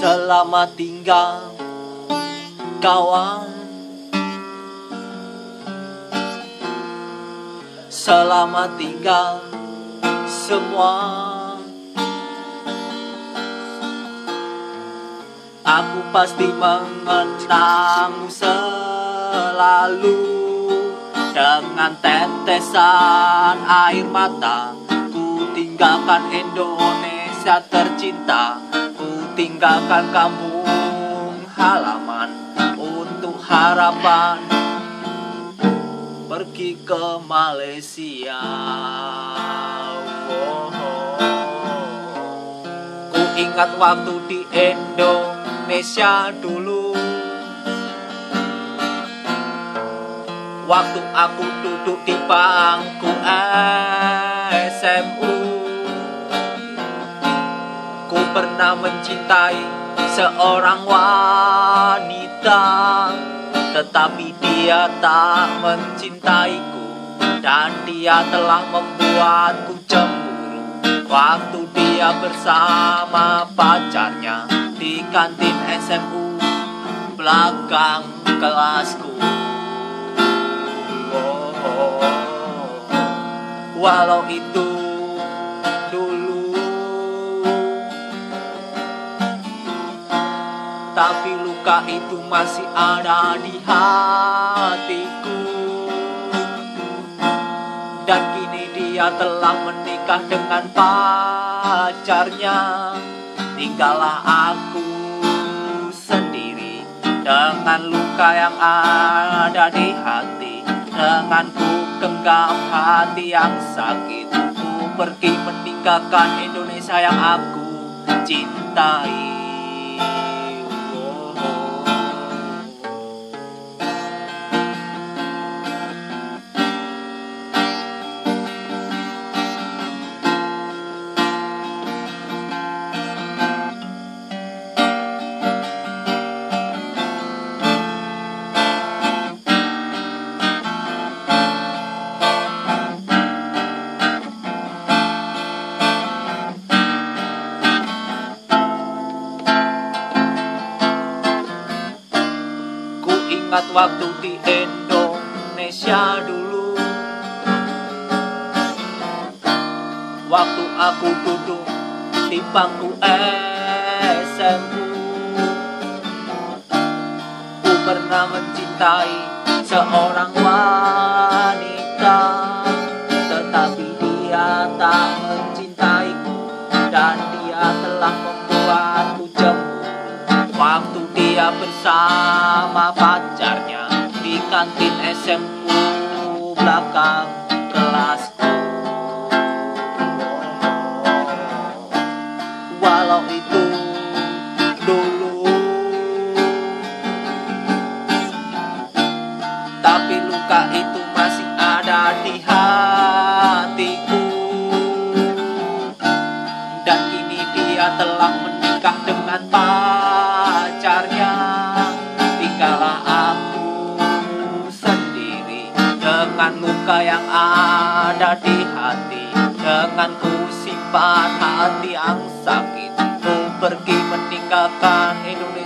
Selamat tinggal kawan, selamat tinggal semua. Aku pasti mengenangmu selalu. Dengan tetesan air mata ku tinggalkan Indonesia tercinta. Ku tinggalkan kampung halaman untuk harapan pergi ke Malaysia. Ku ingat waktu di Indonesia dulu, waktu aku duduk di bangku SMU. Ku pernah mencintai seorang wanita, tetapi dia tak mencintaiku, dan dia telah membuatku cemburu waktu dia bersama pacarnya di kantin SMU belakang kelasku. Walau itu dulu, tapi luka itu masih ada di hatiku. Dan kini dia telah menikah dengan pacarnya. Tinggallah aku sendiri dengan luka yang ada di hati. Dengan ku genggam hati yang sakit, ku pergi meninggalkan Indonesia yang aku cintai. Ingat waktu di Indonesia dulu, waktu aku duduk di bangku SMU. Ku pernah mencintai seorang wanita, tetapi dia tak mencintaiku, dan dia telah membuatku cemburu waktu dia bersama pacarnya di kantin SMU belakang kelasku. Walau itu dulu, tapi luka itu masih ada di hatiku. Dan kini dia telah menikah dengan pacarnya. Tinggallah aku sendiri dengan luka yang ada di hati. Dengan ku simpan hati yang sakit, ku pergi meninggalkan Indonesia